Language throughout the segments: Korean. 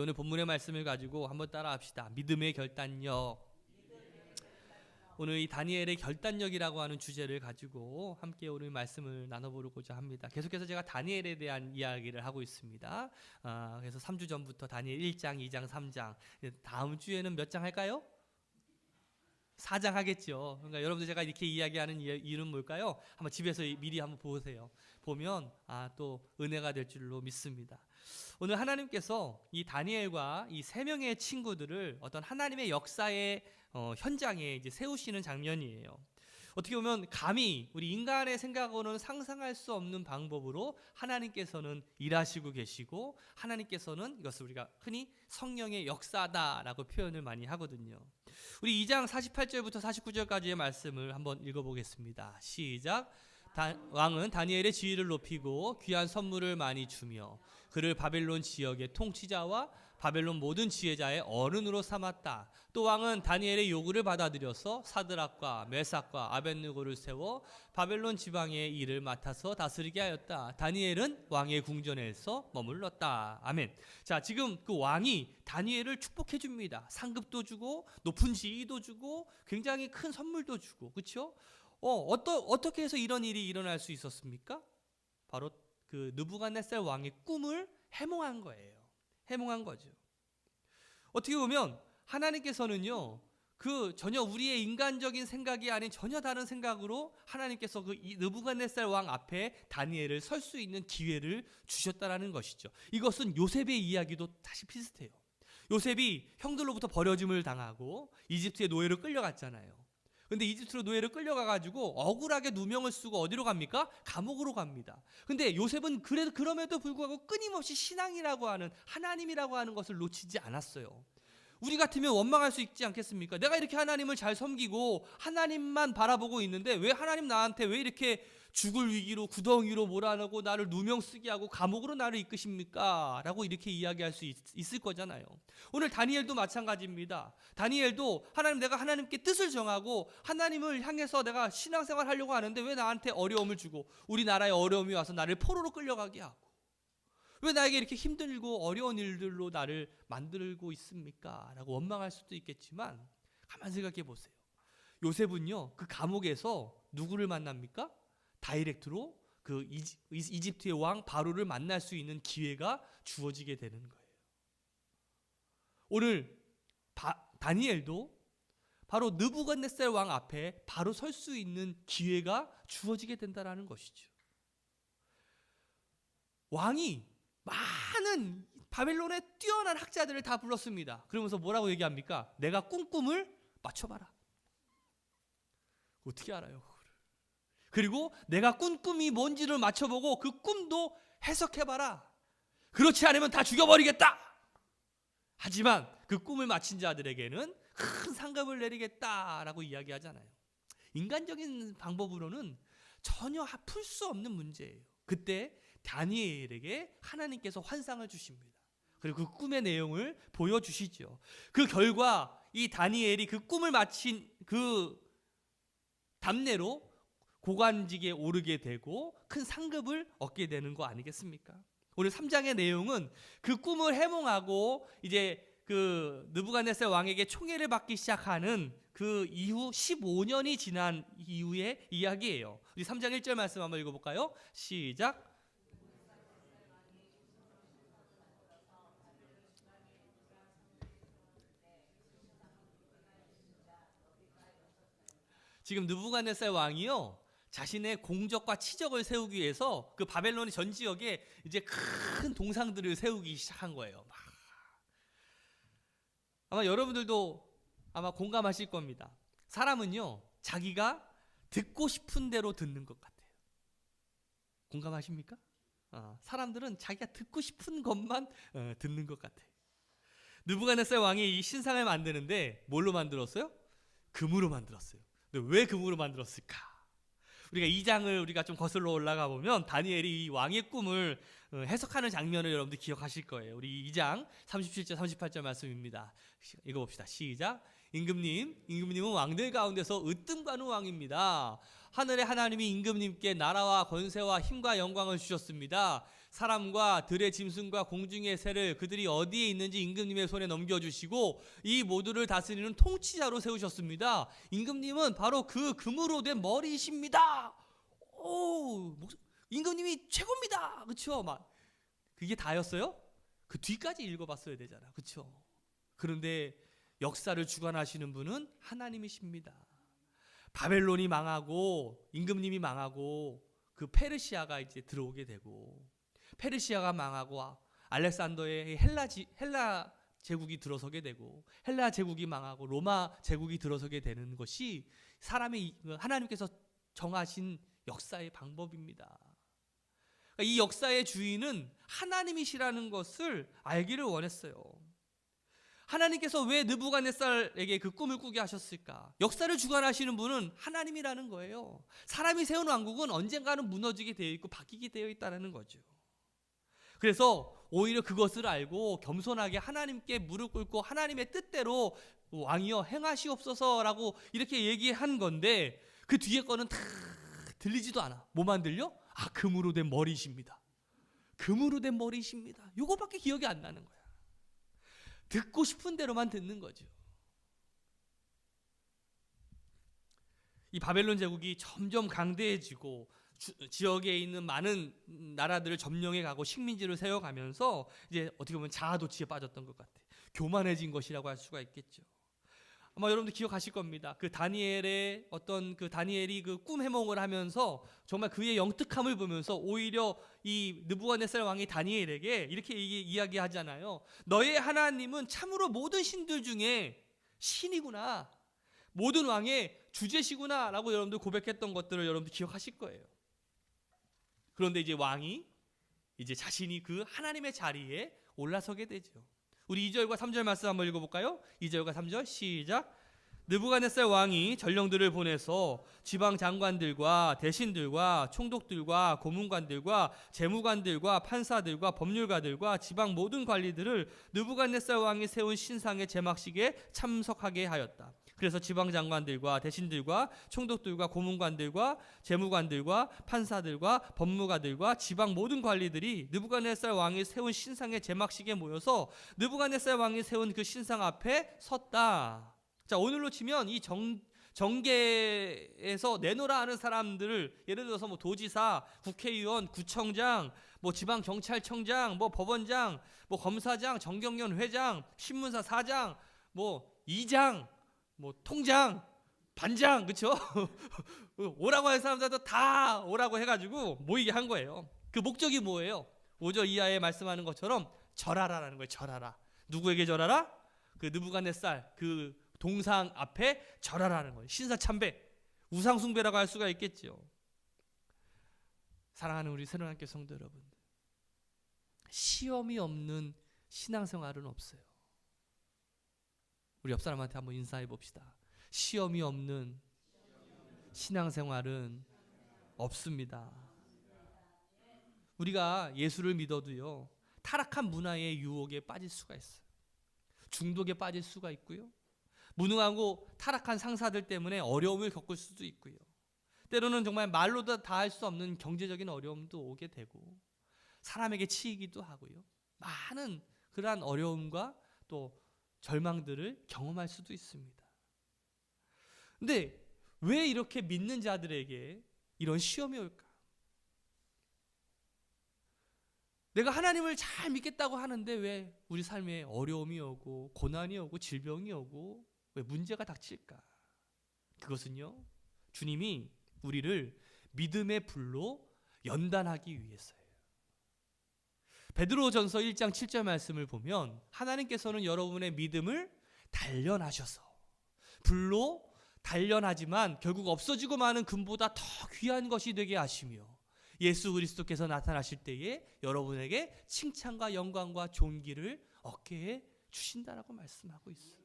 오늘 본문의 말씀을 가지고 한번 따라합시다. 믿음의 결단력. 오늘 이 다니엘의 결단력이라고 하는 주제를 가지고 함께 오늘 말씀을 나눠보고자 합니다. 계속해서 제가 다니엘에 대한 이야기를 하고 있습니다. 그래서 3주 전부터 다니엘 1장, 2장, 3장. 다음 주에는 몇 장 할까요? 4장 하겠죠. 그러니까 여러분들 제가 이렇게 이야기하는 이유는 뭘까요? 한번 집에서 미리 한번 보세요. 보면 또 은혜가 될 줄로 믿습니다. 오늘 하나님께서 이 다니엘과 이 세 명의 친구들을 어떤 하나님의 역사의 현장에 이제 세우시는 장면이에요. 어떻게 보면 감히 우리 인간의 생각으로는 상상할 수 없는 방법으로 하나님께서는 일하시고 계시고, 하나님께서는 이것을 우리가 흔히 성령의 역사다라고 표현을 많이 하거든요. 우리 2장 48절부터 49절까지의 말씀을 한번 읽어보겠습니다. 시작. 왕은 다니엘의 지위를 높이고 귀한 선물을 많이 주며 그를 바벨론 지역의 통치자와 바벨론 모든 지혜자의 어른으로 삼았다. 또 왕은 다니엘의 요구를 받아들여서 사드락과 메삭과 아벳느고를 세워 바벨론 지방의 일을 맡아서 다스리게 하였다. 다니엘은 왕의 궁전에서 머물렀다. 아멘. 자, 지금 그 왕이 다니엘을 축복해 줍니다. 상급도 주고 높은 지위도 주고 굉장히 큰 선물도 주고, 그렇죠? 어떻게 해서 이런 일이 일어날 수 있었습니까? 바로 그 느부갓네살 왕의 꿈을 해몽한 거예요. 해몽한 거죠. 어떻게 보면 하나님께서는요, 그 전혀 우리의 인간적인 생각이 아닌 전혀 다른 생각으로 하나님께서 그 느부갓네살 왕 앞에 다니엘을 설 수 있는 기회를 주셨다라는 것이죠. 이것은 요셉의 이야기도 다시 비슷해요. 요셉이 형들로부터 버려짐을 당하고 이집트의 노예로 끌려갔잖아요. 근데 이집트로 노예를 끌려가가지고 억울하게 누명을 쓰고 어디로 갑니까? 감옥으로 갑니다. 근데 요셉은 그럼에도 불구하고 끊임없이 신앙이라고 하는, 하나님이라고 하는 것을 놓치지 않았어요. 우리 같으면 원망할 수 있지 않겠습니까? 내가 이렇게 하나님을 잘 섬기고 하나님만 바라보고 있는데 왜 하나님 나한테 왜 이렇게 죽을 위기로 구덩이로 몰아넣고 나를 누명 쓰게 하고 감옥으로 나를 이끄십니까? 라고 이렇게 이야기할 수 있을 거잖아요. 오늘 다니엘도 마찬가지입니다. 다니엘도 내가 하나님께 뜻을 정하고 하나님을 향해서 내가 신앙생활 하려고 하는데 왜 나한테 어려움을 주고 우리나라에 어려움이 와서 나를 포로로 끌려가게 하고 왜 나에게 이렇게 힘들고 어려운 일들로 나를 만들고 있습니까? 라고 원망할 수도 있겠지만 가만 생각해 보세요. 요셉은요, 그 감옥에서 누구를 만납니까? 다이렉트로 그 이집트의 왕 바로를 만날 수 있는 기회가 주어지게 되는 거예요. 오늘 다니엘도 바로 느부갓네살 왕 앞에 바로 설 수 있는 기회가 주어지게 된다라는 것이죠. 왕이 많은 바벨론의 뛰어난 학자들을 다 불렀습니다. 그러면서 뭐라고 얘기합니까? 내가 꾼 꿈을 맞춰봐라. 어떻게 알아요? 그리고 내가 꾼 꿈이 뭔지를 맞춰보고 그 꿈도 해석해봐라. 그렇지 않으면 다 죽여버리겠다. 하지만 그 꿈을 맞힌 자들에게는 큰 상급을 내리겠다라고 이야기하잖아요. 인간적인 방법으로는 전혀 풀 수 없는 문제예요. 그때 다니엘에게 하나님께서 환상을 주십니다. 그리고 그 꿈의 내용을 보여주시죠. 그 결과 이 다니엘이 그 꿈을 맞힌 그 답례로 고관직에 오르게 되고 큰 상급을 얻게 되는 거 아니겠습니까? 오늘 3장의 내용은 그 꿈을 해몽하고 이제 그 느부갓네살 왕에게 총애를 받기 시작하는 그 이후 15년이 지난 이후의 이야기예요. 우리 3장 1절 말씀 한번 읽어볼까요? 시작. 지금 느부갓네살 왕이요, 자신의 공적과 치적을 세우기 위해서 그 바벨론의 전 지역에 이제 큰 동상들을 세우기 시작한 거예요. 아마 여러분들도 아마 공감하실 겁니다. 사람은요, 자기가 듣고 싶은 대로 듣는 것 같아요. 공감하십니까? 사람들은 자기가 듣고 싶은 것만 듣는 것 같아요. 느부갓네살 왕이 이 신상을 만드는데 뭘로 만들었어요? 금으로 만들었어요. 근데 왜 금으로 만들었을까? 우리가 2장을 우리가 좀 거슬러 올라가 보면 다니엘이 이 왕의 꿈을 해석하는 장면을 여러분들 기억하실 거예요. 우리 2장 37절 38절 말씀입니다. 읽어봅시다. 시작. 임금님은 왕들 가운데서 으뜸가는 왕입니다. 하늘의 하나님이 임금님께 나라와 권세와 힘과 영광을 주셨습니다. 사람과 들의 짐승과 공중의 새를 그들이 어디에 있는지 임금님의 손에 넘겨주시고 이 모두를 다스리는 통치자로 세우셨습니다. 임금님은 바로 그 금으로 된 머리이십니다. 오, 임금님이 최고입니다. 그렇죠? 막 그게 다였어요? 그 뒤까지 읽어봤어야 되잖아. 그렇죠? 그런데 역사를 주관하시는 분은 하나님이십니다. 바벨론이 망하고 임금님이 망하고 그 페르시아가 이제 들어오게 되고 페르시아가 망하고 알렉산더의 헬라 제국이 들어서게 되고 헬라 제국이 망하고 로마 제국이 들어서게 되는 것이 하나님께서 정하신 역사의 방법입니다. 이 역사의 주인은 하나님이시라는 것을 알기를 원했어요. 하나님께서 왜 느부갓네살에게 그 꿈을 꾸게 하셨을까? 역사를 주관하시는 분은 하나님이라는 거예요. 사람이 세운 왕국은 언젠가는 무너지게 되어 있고 바뀌게 되어 있다는 거죠. 그래서 오히려 그것을 알고 겸손하게 하나님께 무릎 꿇고 하나님의 뜻대로 왕이여 행하시옵소서라고 이렇게 얘기한 건데 그 뒤에 거는 다 들리지도 않아. 뭐만 들려? 금으로 된 머리이십니다. 금으로 된 머리이십니다. 요거밖에 기억이 안 나는 거야. 듣고 싶은 대로만 듣는 거죠. 이 바벨론 제국이 점점 강대해지고 지역에 있는 많은 나라들을 점령해 가고 식민지를 세워가면서 이제 어떻게 보면 자아도취에 빠졌던 것 같아. 교만해진 것이라고 할 수가 있겠죠. 아마 여러분들 기억하실 겁니다. 그 다니엘의 다니엘이 그 꿈 해몽을 하면서 정말 그의 영특함을 보면서 오히려 이 느부갓네살 왕이 다니엘에게 이렇게 이야기하잖아요. 너의 하나님은 참으로 모든 신들 중에 신이구나. 모든 왕의 주제시구나라고 여러분들 고백했던 것들을 여러분들 기억하실 거예요. 그런데 이제 왕이 이제 자신이 그 하나님의 자리에 올라서게 되죠. 우리 2절과 3절 말씀 한번 읽어볼까요? 2절과 3절 시작. 느부갓네살 왕이 전령들을 보내서 지방 장관들과 대신들과 총독들과 고문관들과 재무관들과 판사들과 법률가들과 지방 모든 관리들을 느부갓네살 왕이 세운 신상의 제막식에 참석하게 하였다. 그래서 지방 장관들과 대신들과 총독들과 고문관들과 재무관들과 판사들과 법무가들과 지방 모든 관리들이 느부갓네살 왕이 세운 신상의 제막식에 모여서 느부갓네살 왕이 세운 그 신상 앞에 섰다. 자, 오늘로 치면 이 정계에서 내놓으라 하는 사람들을 예를 들어서 뭐 도지사, 국회의원, 구청장, 뭐 지방경찰청장, 뭐 법원장, 뭐 검사장, 정경련 회장, 신문사 사장, 뭐 이장, 뭐 통장, 반장, 그렇죠? 오라고 하는 사람들도 다 오라고 해가지고 모이게 한 거예요. 그 목적이 뭐예요? 5절 이하에 말씀하는 것처럼 절하라라는 거예요. 절하라. 누구에게 절하라? 그 느부갓네살 그 동상 앞에 절하라는 거예요. 신사참배, 우상숭배라고 할 수가 있겠죠. 사랑하는 우리 새로운학교 성도 여러분, 시험이 없는 신앙생활은 없어요. 우리 옆 사람한테 한번 인사해 봅시다. 시험이 없는 신앙생활은 없습니다. 우리가 예수를 믿어도요, 타락한 문화의 유혹에 빠질 수가 있어요. 중독에 빠질 수가 있고요. 무능하고 타락한 상사들 때문에 어려움을 겪을 수도 있고요. 때로는 정말 말로도 다 할 수 없는 경제적인 어려움도 오게 되고 사람에게 치이기도 하고요. 많은 그러한 어려움과 또 절망들을 경험할 수도 있습니다. 근데 왜 이렇게 믿는 자들에게 이런 시험이 올까? 내가 하나님을 잘 믿겠다고 하는데 왜 우리 삶에 어려움이 오고 고난이 오고 질병이 오고 왜 문제가 닥칠까? 그것은요, 주님이 우리를 믿음의 불로 연단하기 위해서예요. 베드로전서 1장 7절 말씀을 보면 하나님께서는 여러분의 믿음을 단련하셔서 불로 단련하지만 결국 없어지고 마는 금보다 더 귀한 것이 되게 하시며 예수 그리스도께서 나타나실 때에 여러분에게 칭찬과 영광과 존귀를 얻게 해 주신다라고 말씀하고 있어요.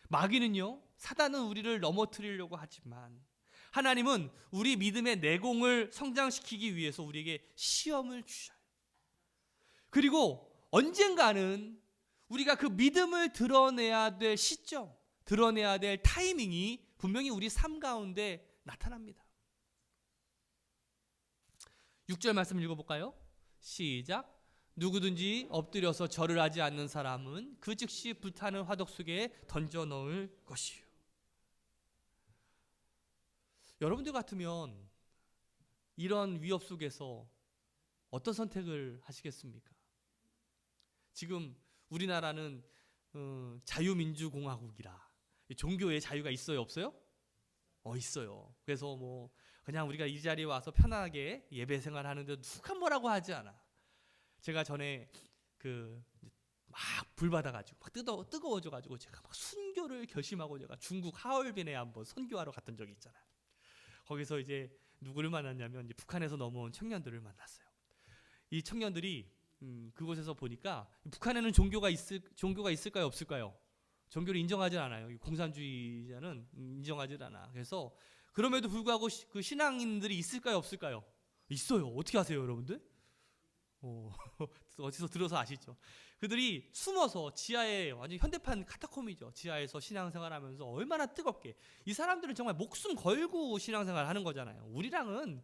마귀는요, 사단은 우리를 넘어뜨리려고 하지만 하나님은 우리 믿음의 내공을 성장시키기 위해서 우리에게 시험을 주셔요. 그리고 언젠가는 우리가 그 믿음을 드러내야 될 시점, 드러내야 될 타이밍이 분명히 우리 삶 가운데 나타납니다. 6절 말씀 읽어볼까요? 시작. 누구든지 엎드려서 절을 하지 않는 사람은 그 즉시 불타는 화덕 속에 던져 넣을 것이요. 여러분들 같으면 이런 위협 속에서 어떤 선택을 하시겠습니까? 지금 우리나라는 자유민주공화국이라 종교의 자유가 있어요, 없어요? 있어요. 그래서 뭐 그냥 우리가 이 자리에 와서 편하게 예배 생활하는데 누가 뭐라고 하지 않아. 제가 전에 막 불 받아가지고 막 뜨거워져가지고 제가 막 순교를 결심하고 제가 중국 하얼빈에 한번 선교하러 갔던 적이 있잖아요. 거기서 이제 누구를 만났냐면 이제 북한에서 넘어온 청년들을 만났어요. 이 청년들이 그곳에서 보니까 북한에는 종교가 있을까요, 없을까요? 종교를 인정하지 않아요. 공산주의자는 인정하지 않아. 그래서 그럼에도 불구하고 그 신앙인들이 있을까요, 없을까요? 있어요. 어떻게 아세요, 여러분들? 어디서 들어서 아시죠? 그들이 숨어서 지하에, 완전 현대판 카타콤이죠. 지하에서 신앙생활하면서 얼마나 뜨겁게. 이 사람들은 정말 목숨 걸고 신앙생활하는 거잖아요. 우리랑은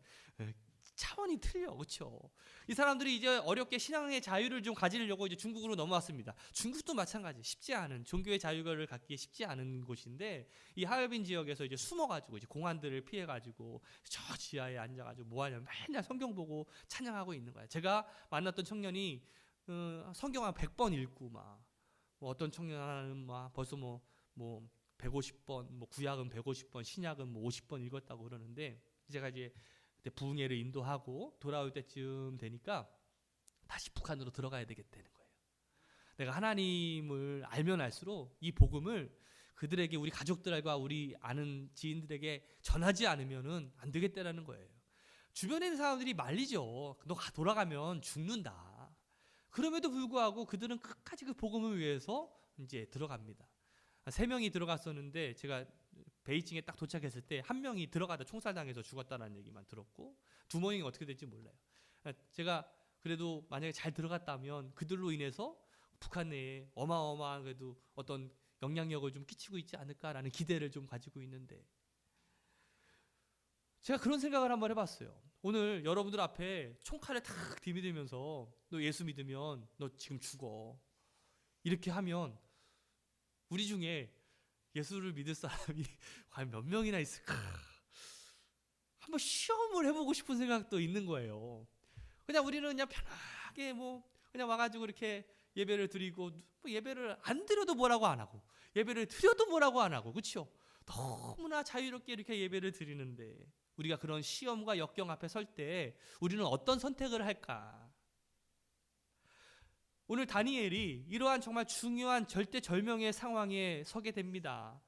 차원이 틀려, 그렇죠? 이 사람들이 이제 어렵게 신앙의 자유를 좀 가지려고 이제 중국으로 넘어왔습니다. 중국도 마찬가지, 쉽지 않은 종교의 자유를 갖기 쉽지 않은 곳인데 이 하얼빈 지역에서 이제 숨어가지고 이제 공안들을 피해가지고 저 지하에 앉아가지고 뭐하냐면 맨날 성경 보고 찬양하고 있는 거야. 제가 만났던 청년이 성경 한 100번 읽고 막 어떤 청년은 막 벌써 뭐 150번, 뭐 구약은 150번, 신약은 뭐 50번 읽었다고 그러는데 제가 이제 그때 부흥회를 인도하고 돌아올 때쯤 되니까 다시 북한으로 들어가야 되겠다는 거예요. 내가 하나님을 알면 알수록 이 복음을 그들에게, 우리 가족들과 우리 아는 지인들에게 전하지 않으면은 안 되겠다라는 거예요. 주변에 있는 사람들이 말리죠. 너 돌아가면 죽는다. 그럼에도 불구하고 그들은 끝까지 그 복음을 위해서 이제 들어갑니다. 3명이 들어갔었는데 제가 베이징에 딱 도착했을 때 한 명이 들어가다 총살당해서 죽었다는 얘기만 들었고 2명이 어떻게 될지 몰라요. 제가 그래도 만약에 잘 들어갔다면 그들로 인해서 북한 내에 어마어마한 그래도 어떤 영향력을 좀 끼치고 있지 않을까라는 기대를 좀 가지고 있는데 제가 그런 생각을 한번 해봤어요. 오늘 여러분들 앞에 총칼을 탁 들이밀면서 너 예수 믿으면 너 지금 죽어. 이렇게 하면 우리 중에 예수를 믿을 사람이 과연 몇 명이나 있을까? 한번 시험을 해보고 싶은 생각도 있는 거예요. 그냥 우리는 그냥 편하게 뭐 그냥 와가지고 이렇게 예배를 드리고 뭐 예배를 안 드려도 뭐라고 안 하고 예배를 드려도 뭐라고 안 하고 그렇죠? 너무나 자유롭게 이렇게 예배를 드리는데 우리가 그런 시험과 역경 앞에 설 때 우리는 어떤 선택을 할까? 오늘 다니엘이 이러한 정말 중요한 절대절명의 상황에 서게 됩니다.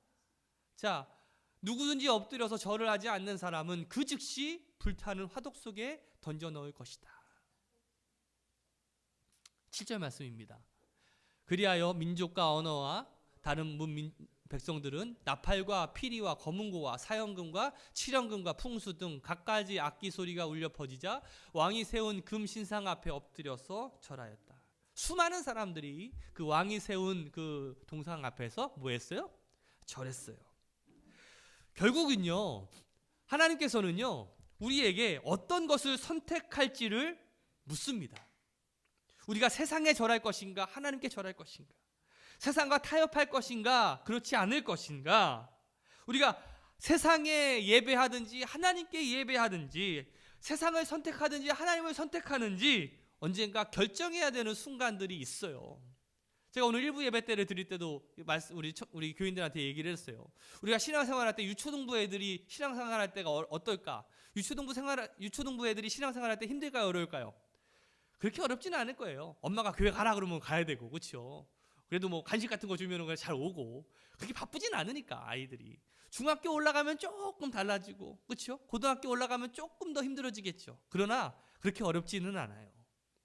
자, 누구든지 엎드려서 절을 하지 않는 사람은 그 즉시 불타는 화덕 속에 던져 넣을 것이다. 7절 말씀입니다. 그리하여 민족과 언어와 다른 백성들은 나팔과 피리와 검은고와 사형금과 칠형금과 풍수 등 갖가지 악기 소리가 울려 퍼지자 왕이 세운 금 신상 앞에 엎드려서 절하였다. 수많은 사람들이 그 왕이 세운 그 동상 앞에서 뭐 했어요? 절했어요. 결국은요, 하나님께서는요, 우리에게 어떤 것을 선택할지를 묻습니다. 우리가 세상에 절할 것인가, 하나님께 절할 것인가? 세상과 타협할 것인가, 그렇지 않을 것인가? 우리가 세상에 예배하든지 하나님께 예배하든지 세상을 선택하든지 하나님을 선택하는지 언젠가 결정해야 되는 순간들이 있어요. 제가 오늘 일부 예배 때를 드릴 때도 우리 교인들한테 얘기를 했어요. 우리가 신앙생활할 때 유초등부 애들이 신앙생활할 때가 어떨까? 유초등부 애들이 신앙생활할 때 힘들까요, 어려울까요? 그렇게 어렵지는 않을 거예요. 엄마가 교회 가라 그러면 가야 되고, 그렇죠? 그래도 뭐 간식 같은 거 주면은 잘 오고 그렇게 바쁘진 않으니까 아이들이. 중학교 올라가면 조금 달라지고, 그렇죠? 고등학교 올라가면 조금 더 힘들어지겠죠. 그러나 그렇게 어렵지는 않아요.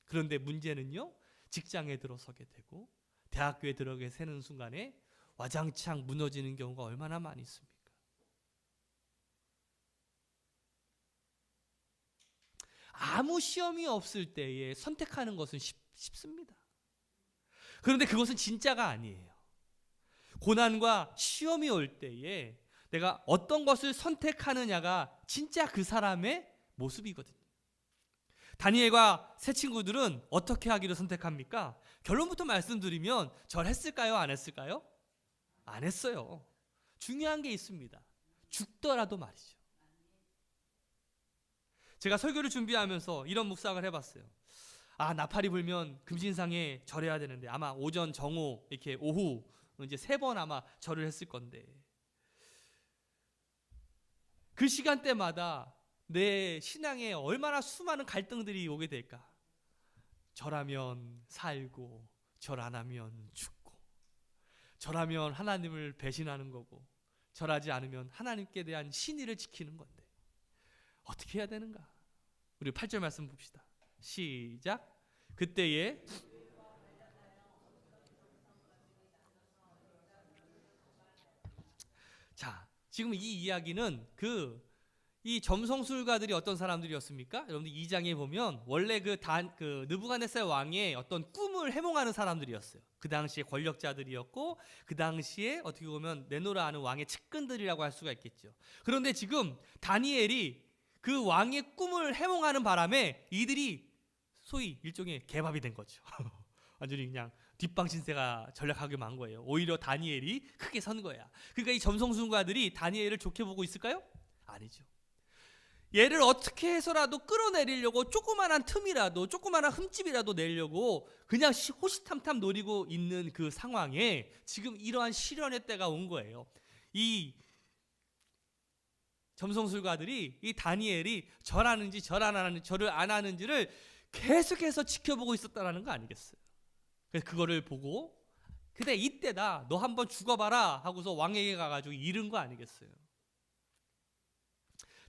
그런데 문제는요, 직장에 들어서게 되고 대학교에 들어가게 되는 순간에 와장창 무너지는 경우가 얼마나 많이 있습니까? 아무 시험이 없을 때에 선택하는 것은 쉽습니다. 그런데 그것은 진짜가 아니에요. 고난과 시험이 올 때에 내가 어떤 것을 선택하느냐가 진짜 그 사람의 모습이거든요. 다니엘과 세 친구들은 어떻게 하기를 선택합니까? 결론부터 말씀드리면 절했을까요? 안 했을까요? 안 했어요. 중요한 게 있습니다. 죽더라도 말이죠. 제가 설교를 준비하면서 이런 묵상을 해봤어요. 나팔이 불면 금신상에 절해야 되는데 아마 오전, 정오, 이렇게 오후 이제 3번 아마 절을 했을 건데 그 시간대마다 내 신앙에 얼마나 수많은 갈등들이 오게 될까? 절하면 살고 절 안 하면 죽고, 절하면 하나님을 배신하는 거고, 절하지 않으면 하나님께 대한 신의를 지키는 건데 어떻게 해야 되는가? 우리 8절 말씀 봅시다. 시작. 그때에 자, 지금 이 이야기는 이 점성술가들이 어떤 사람들이었습니까? 여러분들 2장에 보면 원래 그 느부갓네살 왕의 어떤 꿈을 해몽하는 사람들이었어요. 그 당시에 권력자들이었고 그 당시에 어떻게 보면 내노라 하는 왕의 측근들이라고 할 수가 있겠죠. 그런데 지금 다니엘이 그 왕의 꿈을 해몽하는 바람에 이들이 소위 일종의 개밥이 된 거죠. 완전히 그냥 뒷방신세가 전략하게 만 거예요. 오히려 다니엘이 크게 선 거야. 그러니까 이 점성술가들이 다니엘을 좋게 보고 있을까요? 아니죠. 얘를 어떻게 해서라도 끌어내리려고 조그만한 틈이라도, 조그만한 흠집이라도 내려고 그냥 호시탐탐 노리고 있는 그 상황에 지금 이러한 시련의 때가 온 거예요. 이 점성술가들이 이 다니엘이 절하는지 절 안 하는지, 절을 안 하는지를 계속해서 지켜보고 있었다는 거 아니겠어요? 그래서 그거를 보고 그래 이때다, 너 한번 죽어봐라 하고서 왕에게 가가지고 이른 거 아니겠어요?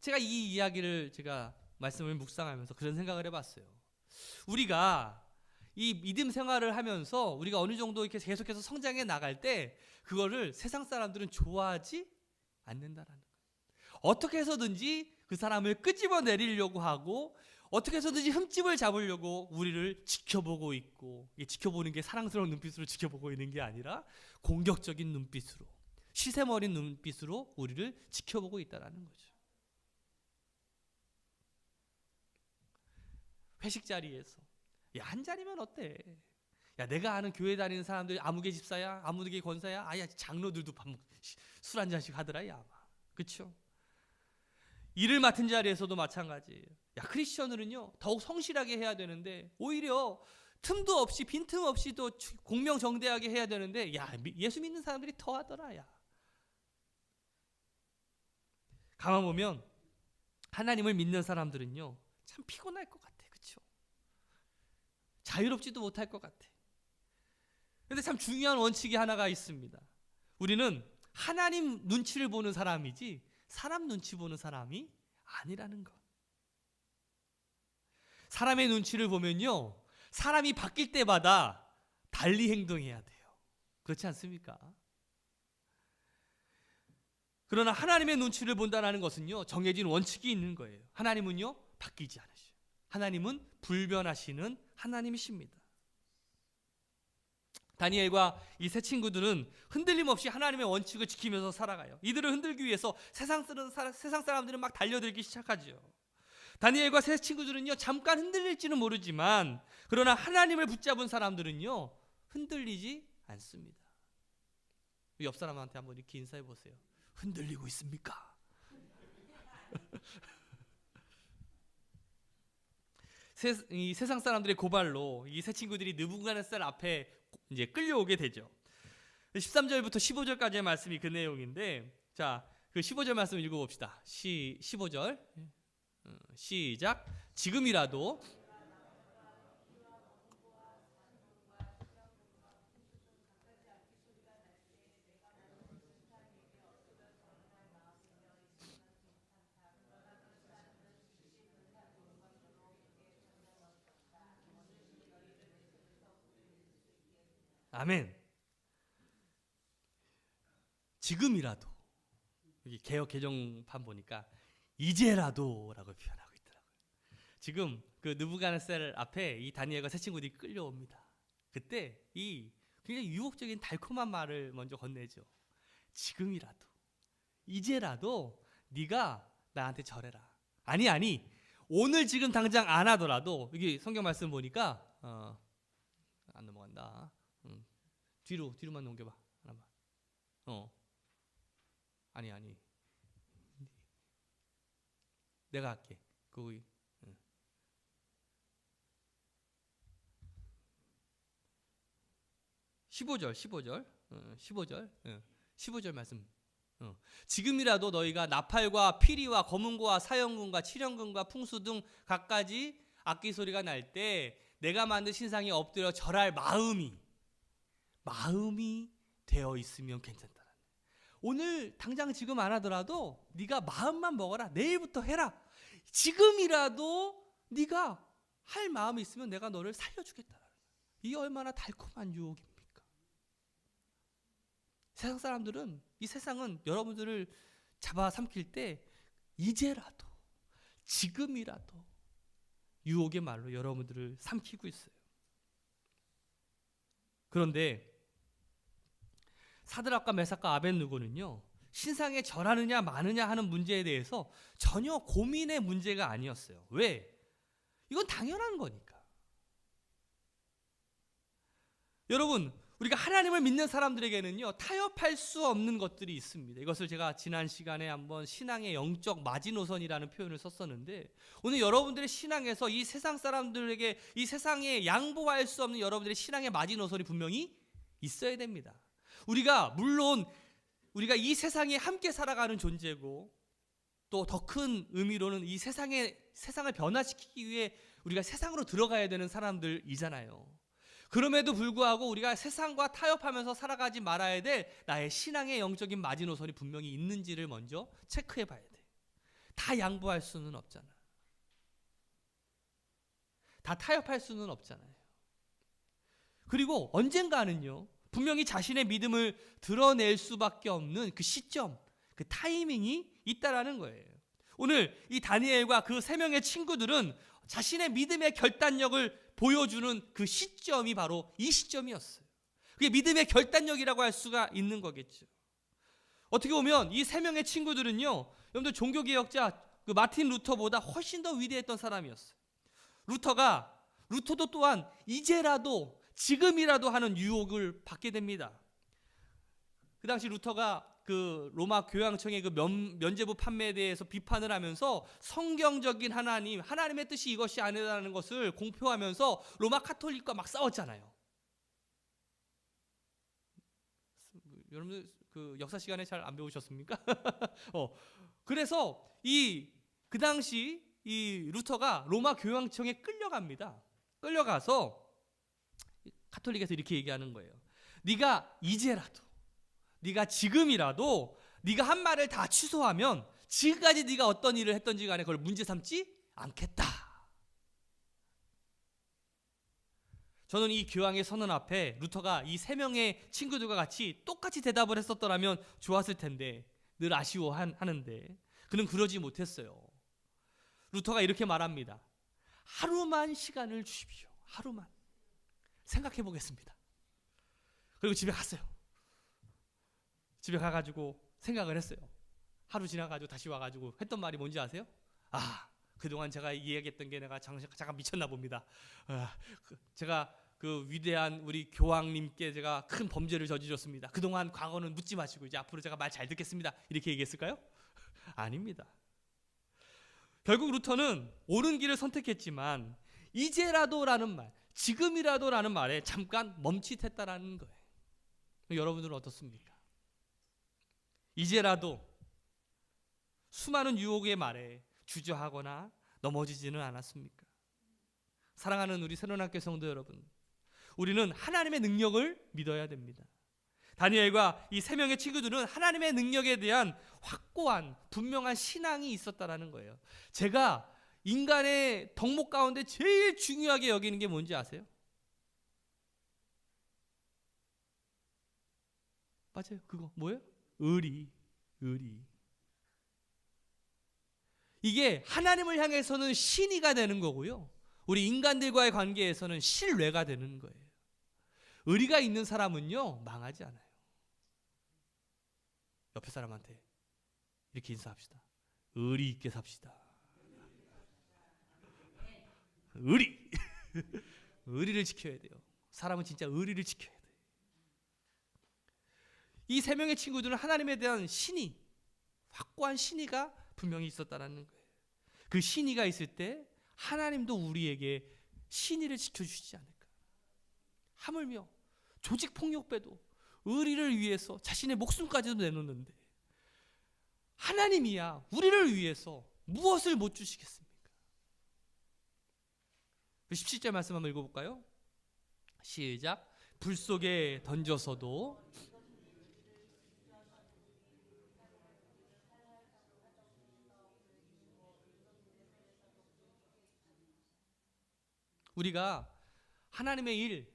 제가 이 이야기를 말씀을 묵상하면서 그런 생각을 해봤어요. 우리가 이 믿음 생활을 하면서 우리가 어느 정도 이렇게 계속해서 성장해 나갈 때 그거를 세상 사람들은 좋아하지 않는다라는 거예요. 어떻게 해서든지 그 사람을 끄집어 내리려고 하고 어떻게 해서든지 흠집을 잡으려고 우리를 지켜보고 있고, 지켜보는 게 사랑스러운 눈빛으로 지켜보고 있는 게 아니라 공격적인 눈빛으로, 시샘어린 눈빛으로 우리를 지켜보고 있다는 거죠. 회식 자리에서 야, 한 자리면 어때? 야, 내가 아는 교회 다니는 사람들 아무개 집사야, 아무개 권사야, 아야 장로들도 술 한 잔씩 하더라, 야, 그렇죠? 일을 맡은 자리에서도 마찬가지예요. 야, 크리스천으로는요 더욱 성실하게 해야 되는데 오히려 틈도 없이 빈틈 없이 또 공명정대하게 해야 되는데 야, 예수 믿는 사람들이 더 하더라, 야. 가만 보면 하나님을 믿는 사람들은요 참 피곤할 것 같아, 그렇죠? 자유롭지도 못할 것 같아. 그런데 참 중요한 원칙이 하나가 있습니다. 우리는 하나님 눈치를 보는 사람이지 사람 눈치 보는 사람이 아니라는 것. 사람의 눈치를 보면요 사람이 바뀔 때마다 달리 행동해야 돼요. 그렇지 않습니까? 그러나 하나님의 눈치를 본다는 것은요 정해진 원칙이 있는 거예요. 하나님은요 바뀌지 않으셔요. 하나님은 불변하시는 하나님이십니다. 다니엘과 이 세 친구들은 흔들림 없이 하나님의 원칙을 지키면서 살아가요. 이들을 흔들기 위해서 세상 사람들은 막 달려들기 시작하죠. 다니엘과 세 친구들은요 잠깐 흔들릴지는 모르지만 그러나 하나님을 붙잡은 사람들은요 흔들리지 않습니다. 옆 사람한테 한번 이렇게 인사해 보세요. 흔들리고 있습니까? 이 세상 사람들의 고발로 이 세 친구들이 느부갓네살 앞에 이제 끌려오게 되죠. 13절부터 15절까지의 말씀이 그 내용인데, 자, 그 15절 말씀 읽어봅시다. 15절 시작. 지금이라도 아멘. 지금이라도, 여기 개역 개정판 보니까 이제라도라고 표현하고 있더라고요. 지금 그 느부갓네살 앞에 이 다니엘과 세 친구들이 끌려옵니다. 그때 이 굉장히 유혹적인 달콤한 말을 먼저 건네죠. 지금이라도, 이제라도 네가 나한테 절해라. 아니 오늘 지금 당장 안 하더라도 이게 성경 말씀 보니까 안 넘어간다. 뒤로만 넘겨봐. 하나만. 아니. 내가 할게. 거기. 15절 말씀. 지금이라도 너희가 나팔과 피리와 검은고와 사형군과 칠형군과 풍수 등 갖가지 악기 소리가 날 때 내가 만든 신상에 엎드려 절할 마음이 되어 있으면 괜찮다. 오늘 당장 지금 안 하더라도 네가 마음만 먹어라. 내일부터 해라. 지금이라도 네가 할 마음이 있으면 내가 너를 살려주겠다. 이 얼마나 달콤한 유혹입니까? 세상 사람들은, 이 세상은 여러분들을 잡아삼킬 때 이제라도, 지금이라도 유혹의 말로 여러분들을 삼키고 있어요. 그런데 사드락과 메삭과 아벳느고는요, 신상에 절하느냐 마느냐 하는 문제에 대해서 전혀 고민의 문제가 아니었어요. 왜? 이건 당연한 거니까. 여러분, 우리가 하나님을 믿는 사람들에게는요, 타협할 수 없는 것들이 있습니다. 이것을 제가 지난 시간에 한번 신앙의 영적 마지노선이라는 표현을 썼었는데, 오늘 여러분들의 신앙에서 이 세상 사람들에게, 이 세상에 양보할 수 없는 여러분들의 신앙의 마지노선이 분명히 있어야 됩니다. 물론 우리가 이 세상에 함께 살아가는 존재고, 또 더 큰 의미로는 이 세상을 변화시키기 위해 우리가 세상으로 들어가야 되는 사람들이잖아요. 그럼에도 불구하고 우리가 세상과 타협하면서 살아가지 말아야 될 나의 신앙의 영적인 마지노선이 분명히 있는지를 먼저 체크해 봐야 돼. 다 양보할 수는 없잖아. 다 타협할 수는 없잖아요. 그리고 언젠가는요, 분명히 자신의 믿음을 드러낼 수밖에 없는 그 시점, 그 타이밍이 있다라는 거예요. 오늘 이 다니엘과 그 세 명의 친구들은 자신의 믿음의 결단력을 보여주는 그 시점이 바로 이 시점이었어요. 그게 믿음의 결단력이라고 할 수가 있는 거겠죠. 어떻게 보면 이 세 명의 친구들은요, 여러분들 종교개혁자 그 마틴 루터보다 훨씬 더 위대했던 사람이었어요. 루터도 또한 이제라도, 지금이라도 하는 유혹을 받게 됩니다. 그 당시 루터가 그 로마 교황청의 그 면죄부 판매에 대해서 비판을 하면서 성경적인 하나님의 뜻이 이것이 아니라는 것을 공표하면서 로마 카톨릭과 막 싸웠잖아요. 여러분들 그 역사 시간에 잘 안 배우셨습니까? 그래서 그 당시 이 루터가 로마 교황청에 끌려갑니다. 끌려가서 카톨릭에서 이렇게 얘기하는 거예요. 네가 이제라도, 네가 지금이라도 네가 한 말을 다 취소하면 지금까지 네가 어떤 일을 했던지 간에 그걸 문제 삼지 않겠다. 저는 이 교황의 선언 앞에 루터가 이 세 명의 친구들과 같이 똑같이 대답을 했었더라면 좋았을 텐데, 늘 아쉬워하는데 그는 그러지 못했어요. 루터가 이렇게 말합니다. 하루만 시간을 주십시오. 하루만. 생각해 보겠습니다. 그리고 집에 갔어요. 집에 가가지고 생각을 했어요. 하루 지나가지고 다시 와가지고 했던 말이 뭔지 아세요? 그동안 제가 이야기했던 게 내가 잠깐 미쳤나 봅니다. 제가 그 위대한 우리 교황님께 제가 큰 범죄를 저질렀습니다. 그동안 과거는 묻지 마시고 이제 앞으로 제가 말 잘 듣겠습니다. 이렇게 얘기했을까요? 아닙니다. 결국 루터는 옳은 길을 선택했지만 이제라도라는 말, 지금이라도라는 말에 잠깐 멈칫했다라는 거예요. 여러분들은 어떻습니까? 이제라도 수많은 유혹의 말에 주저하거나 넘어지지는 않았습니까? 사랑하는 우리 새로운학교 성도 여러분, 우리는 하나님의 능력을 믿어야 됩니다. 다니엘과 이 세 명의 친구들은 하나님의 능력에 대한 확고한 분명한 신앙이 있었다라는 거예요. 제가 인간의 덕목 가운데 제일 중요하게 여기는 게 뭔지 아세요? 맞아요. 그거 뭐예요? 의리. 이게 하나님을 향해서는 신의가 되는 거고요, 우리 인간들과의 관계에서는 신뢰가 되는 거예요. 의리가 있는 사람은요, 망하지 않아요. 옆에 사람한테 이렇게 인사합시다. 의리 있게 삽시다. 의리. 의리를 지켜야 돼요. 사람은 진짜 의리를 지켜야 돼요. 이 세 명의 친구들은 하나님에 대한 신의, 확고한 신의가 분명히 있었다라는 거예요. 그 신의가 있을 때 하나님도 우리에게 신의를 지켜주시지 않을까. 하물며 조직 폭력배도 의리를 위해서 자신의 목숨까지도 내놓는데 하나님이야 우리를 위해서 무엇을 못 주시겠습니까? 17절 말씀 한번 읽어볼까요? 시작. 불 속에 던져서도 우리가 하나님의 일,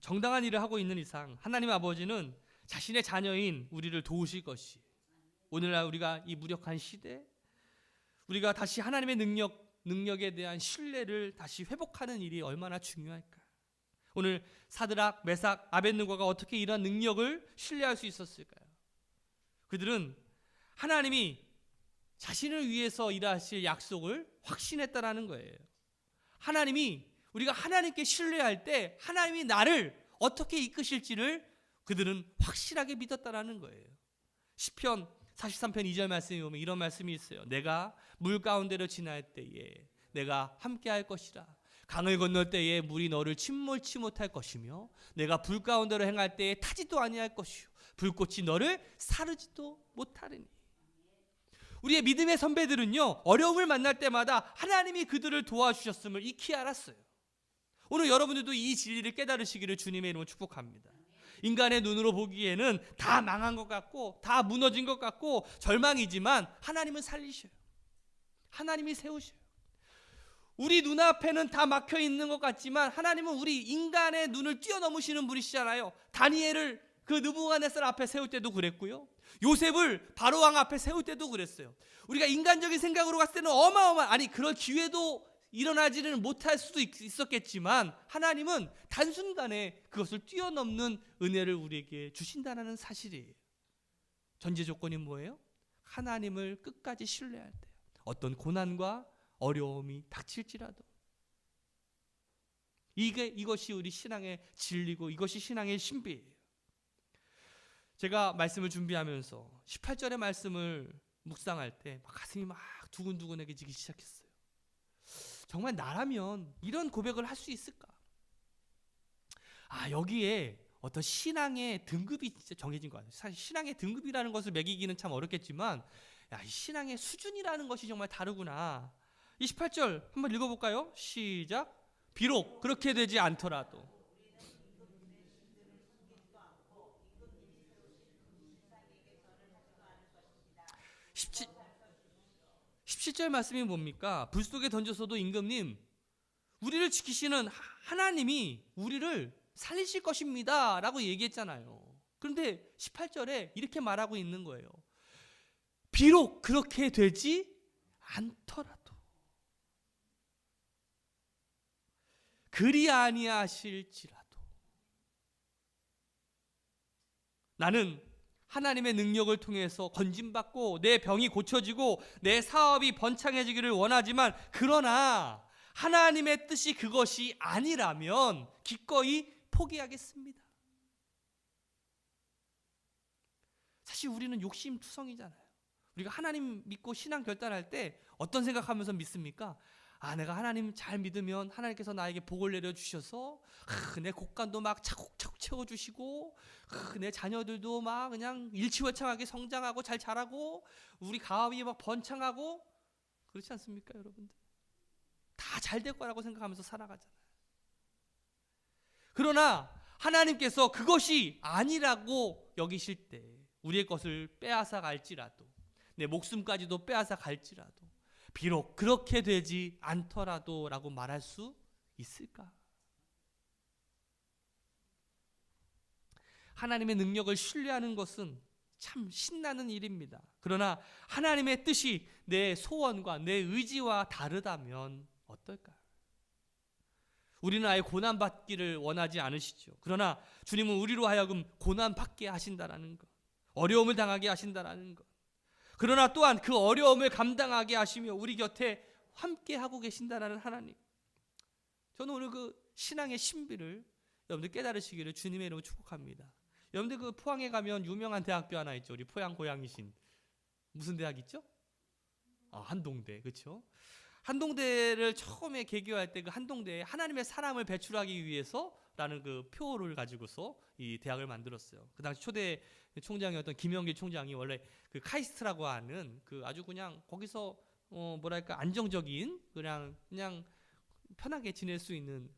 정당한 일을 하고 있는 이상 하나님 아버지는 자신의 자녀인 우리를 도우실 것이, 오늘날 우리가 이 무력한 시대 우리가 다시 하나님의 능력에 대한 신뢰를 다시 회복하는 일이 얼마나 중요할까. 오늘 사드락, 메삭, 아벳느고가 어떻게 이러한 능력을 신뢰할 수 있었을까요? 그들은 하나님이 자신을 위해서 일하실 약속을 확신했다라는 거예요. 하나님이, 우리가 하나님께 신뢰할 때 하나님이 나를 어떻게 이끄실지를 그들은 확실하게 믿었다라는 거예요. 시편 43편 2절 말씀에 보면 이런 말씀이 있어요. 내가 물 가운데로 지날 때에 내가 함께 할 것이라. 강을 건널 때에 물이 너를 침몰치 못할 것이며 내가 불 가운데로 행할 때에 타지도 아니할 것이요 불꽃이 너를 사르지도 못하리니. 우리의 믿음의 선배들은요, 어려움을 만날 때마다 하나님이 그들을 도와주셨음을 익히 알았어요. 오늘 여러분들도 이 진리를 깨달으시기를 주님의 이름으로 축복합니다. 인간의 눈으로 보기에는 다 망한 것 같고 다 무너진 것 같고 절망이지만 하나님은 살리셔요. 하나님이 세우셔요. 우리 눈앞에는 다 막혀 있는 것 같지만 하나님은 우리 인간의 눈을 뛰어넘으시는 분이시잖아요. 다니엘을 그 느부갓네살 앞에 세울 때도 그랬고요. 요셉을 바로왕 앞에 세울 때도 그랬어요. 우리가 인간적인 생각으로 갔을 때는 아니 그럴 기회도 일어나지는 못할 수도 있었겠지만 하나님은 단순간에 그것을 뛰어넘는 은혜를 우리에게 주신다는 사실이에요. 전제 조건이 뭐예요? 하나님을 끝까지 신뢰할 때 어떤 고난과 어려움이 닥칠지라도 이것이 우리 신앙의 진리고 이것이 신앙의 신비예요. 제가 말씀을 준비하면서 18절의 말씀을 묵상할 때 가슴이 막 두근두근해지기 시작했어요. 정말 나라면 이런 고백을 할 수 있을까? 여기에 어떤 신앙의 등급이 진짜 정해진 것 같아요. 사실 신앙의 등급이라는 것을 매기기는 참 어렵겠지만 이 신앙의 수준이라는 것이 정말 다르구나. 이 18절 한번 읽어볼까요? 시작. 비록 그렇게 되지 않더라도 17절 말씀이 뭡니까? 불 속에 던져서도 임금님, 우리를 지키시는 하나님이 우리를 살리실 것입니다 라고 얘기했잖아요. 그런데 18절에 이렇게 말하고 있는 거예요. 비록 그렇게 되지 않더라도, 그리 아니하실지라도 나는 하나님의 능력을 통해서 건짐받고 내 병이 고쳐지고 내 사업이 번창해지기를 원하지만, 그러나 하나님의 뜻이 그것이 아니라면 기꺼이 포기하겠습니다. 사실 우리는 욕심투성이잖아요. 우리가 하나님 믿고 신앙 결단할 때 어떤 생각하면서 믿습니까? 내가 하나님 잘 믿으면 하나님께서 나에게 복을 내려주셔서 내 곡간도 막 차곡차곡 채워주시고 내 자녀들도 막 그냥 일치월창하게 성장하고 잘 자라고 우리 가업이 막 번창하고, 그렇지 않습니까 여러분들? 다 잘 될 거라고 생각하면서 살아가잖아요. 그러나 하나님께서 그것이 아니라고 여기실 때 우리의 것을 빼앗아 갈지라도, 내 목숨까지도 빼앗아 갈지라도 비록 그렇게 되지 않더라도 라고 말할 수 있을까? 하나님의 능력을 신뢰하는 것은 참 신나는 일입니다. 그러나 하나님의 뜻이 내 소원과 내 의지와 다르다면 어떨까요? 우리는 아예 고난받기를 원하지 않으시죠. 그러나 주님은 우리로 하여금 고난받게 하신다라는 것, 어려움을 당하게 하신다라는 것, 그러나 또한 그 어려움을 감당하게 하시며 우리 곁에 함께 하고 계신다라는 하나님. 저는 오늘 그 신앙의 신비를 여러분들 깨달으시기를 주님의 이름으로 축복합니다. 여러분들 그 포항에 가면 유명한 대학교 하나 있죠. 우리 포항 고향이신 무슨 대학 있죠? 한동대, 그렇죠? 한동대를 처음에 개교할 때 그 한동대에 하나님의 사람을 배출하기 위해서라는 그 표를 가지고서 이 대학을 만들었어요. 그 당시 초대 총장이었던 김영길 총장이 원래 그 카이스트라고 하는 그 아주 그냥 거기서 뭐랄까 안정적인 그냥 편하게 지낼 수 있는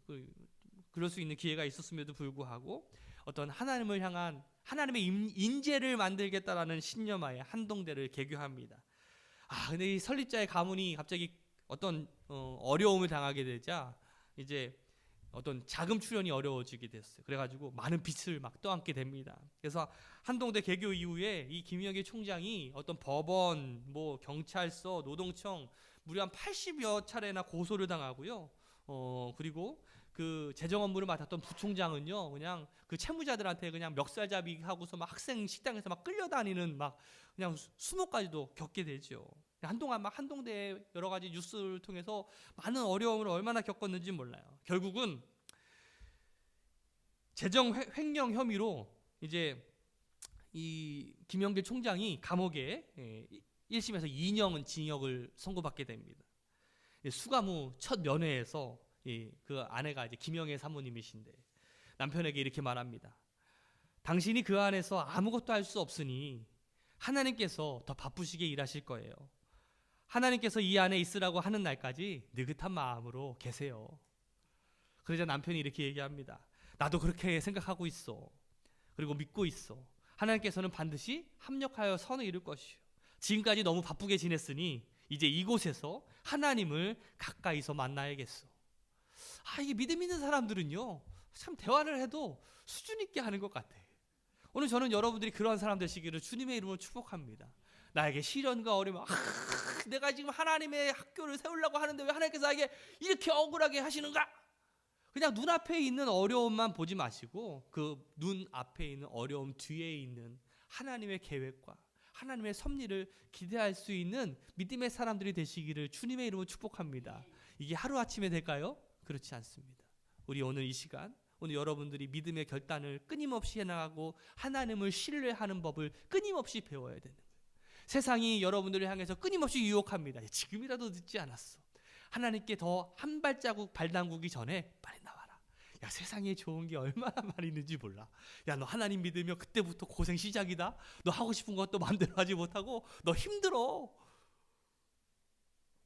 그럴 수 있는 기회가 있었음에도 불구하고 어떤 하나님을 향한 하나님의 인재를 만들겠다라는 신념하에 한동대를 개교합니다. 근데 이 설립자의 가문이 갑자기 어떤 어려움을 당하게 되자 이제 어떤 자금 출연이 어려워지게 됐어요. 그래가지고 많은 빚을 막 떠안게 됩니다. 그래서 한동대 개교 이후에 이 김영길 총장이 어떤 법원, 뭐 경찰서, 노동청 무려 한 80여 차례나 고소를 당하고요. 그리고 그 재정 업무를 맡았던 부총장은요, 그냥 그 채무자들한테 그냥 멱살잡이 하고서 막 학생 식당에서 막 끌려다니는 막 그냥 수모까지도 겪게 되죠. 한동안 막 한동대의 여러 가지 뉴스를 통해서 많은 어려움을 얼마나 겪었는지 몰라요. 결국은 재정 횡령 혐의로 이제 이 김영길 총장이 감옥에 1심에서 2년은 징역을 선고받게 됩니다. 수감 후 첫 면회에서 그 아내가 이제 김영애 사모님이신데 남편에게 이렇게 말합니다. 당신이 그 안에서 아무것도 할 수 없으니 하나님께서 더 바쁘시게 일하실 거예요. 하나님께서 이 안에 있으라고 하는 날까지 느긋한 마음으로 계세요. 그러자 남편이 이렇게 얘기합니다. 나도 그렇게 생각하고 있어. 그리고 믿고 있어. 하나님께서는 반드시 합력하여 선을 이룰 것이요. 지금까지 너무 바쁘게 지냈으니 이제 이곳에서 하나님을 가까이서 만나야겠어. 이게 믿음 있는 사람들은요, 참 대화를 해도 수준 있게 하는 것 같아. 오늘 저는 여러분들이 그러한 사람 되시기를 주님의 이름으로 축복합니다. 나에게 시련과 어려움, 내가 지금 하나님의 학교를 세우려고 하는데 왜 하나님께서 나에게 이렇게 억울하게 하시는가? 그냥 눈앞에 있는 어려움만 보지 마시고 그 눈앞에 있는 어려움 뒤에 있는 하나님의 계획과 하나님의 섭리를 기대할 수 있는 믿음의 사람들이 되시기를 주님의 이름으로 축복합니다. 이게 하루아침에 될까요? 그렇지 않습니다. 우리 오늘 이 시간, 오늘 여러분들이 믿음의 결단을 끊임없이 해나가고 하나님을 신뢰하는 법을 끊임없이 배워야 되는 거예요. 세상이 여러분들을 향해서 끊임없이 유혹합니다. 지금이라도 늦지 않았어. 하나님께 더 한 발자국 발담그기 전에 빨리 나와라. 야, 세상에 좋은 게 얼마나 많이 있는지 몰라. 야, 너 하나님 믿으면 그때부터 고생 시작이다. 너 하고 싶은 것도 마음대로 하지 못하고 너 힘들어.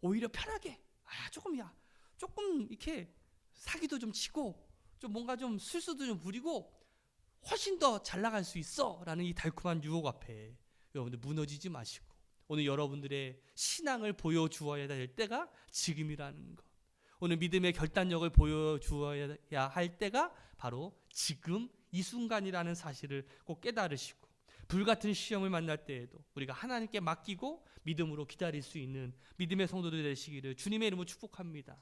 오히려 편하게 조금 이렇게 사기도 좀 치고 좀 뭔가 좀 술수도 좀 부리고 훨씬 더 잘 나갈 수 있어 라는 이 달콤한 유혹 앞에 여러분들 무너지지 마시고 오늘 여러분들의 신앙을 보여주어야 될 때가 지금이라는 것, 오늘 믿음의 결단력을 보여주어야 할 때가 바로 지금 이 순간이라는 사실을 꼭 깨달으시고 불같은 시험을 만날 때에도 우리가 하나님께 맡기고 믿음으로 기다릴 수 있는 믿음의 성도들 되시기를 주님의 이름으로 축복합니다.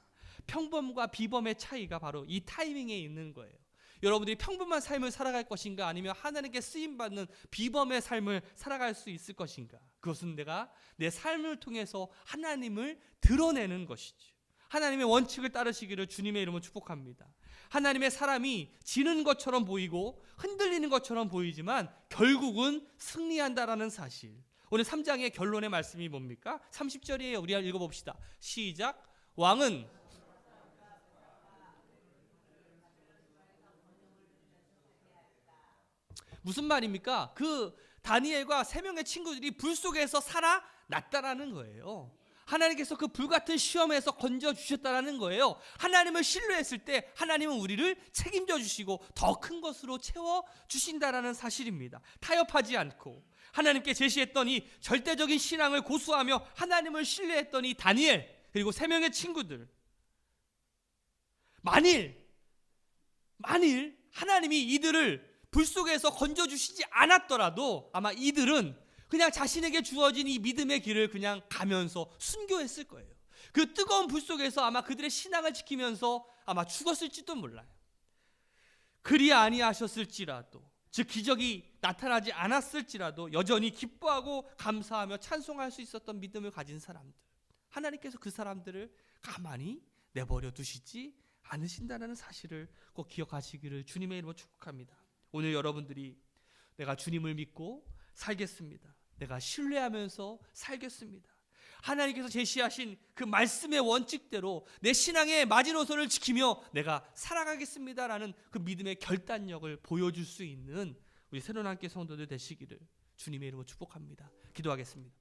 평범과 비범의 차이가 바로 이 타이밍에 있는 거예요. 여러분들이 평범한 삶을 살아갈 것인가 아니면 하나님께 쓰임받는 비범의 삶을 살아갈 수 있을 것인가, 그것은 내가 내 삶을 통해서 하나님을 드러내는 것이죠. 하나님의 원칙을 따르시기를 주님의 이름으로 축복합니다. 하나님의 사람이 지는 것처럼 보이고 흔들리는 것처럼 보이지만 결국은 승리한다라는 사실, 오늘 3장의 결론의 말씀이 뭡니까? 30절이에요. 우리 읽어봅시다. 시작. 왕은 무슨 말입니까? 그 다니엘과 3명의 친구들이 불 속에서 살아났다라는 거예요. 하나님께서 그 불같은 시험에서 건져주셨다라는 거예요. 하나님을 신뢰했을 때 하나님은 우리를 책임져 주시고 더 큰 것으로 채워주신다라는 사실입니다. 타협하지 않고 하나님께 제시했던 이 절대적인 신앙을 고수하며 하나님을 신뢰했던 이 다니엘 그리고 3명의 친구들, 만일 하나님이 이들을 불 속에서 건져주시지 않았더라도 아마 이들은 그냥 자신에게 주어진 이 믿음의 길을 그냥 가면서 순교했을 거예요. 그 뜨거운 불 속에서 아마 그들의 신앙을 지키면서 아마 죽었을지도 몰라요. 그리 아니하셨을지라도, 즉 기적이 나타나지 않았을지라도 여전히 기뻐하고 감사하며 찬송할 수 있었던 믿음을 가진 사람들, 하나님께서 그 사람들을 가만히 내버려 두시지 않으신다는 사실을 꼭 기억하시기를 주님의 이름으로 축복합니다. 오늘 여러분들이 내가 주님을 믿고 살겠습니다, 내가 신뢰하면서 살겠습니다, 하나님께서 제시하신 그 말씀의 원칙대로 내 신앙의 마지노선을 지키며 내가 살아가겠습니다라는 그 믿음의 결단력을 보여줄 수 있는 우리 새로운 함께 성도들 되시기를 주님의 이름으로 축복합니다. 기도하겠습니다.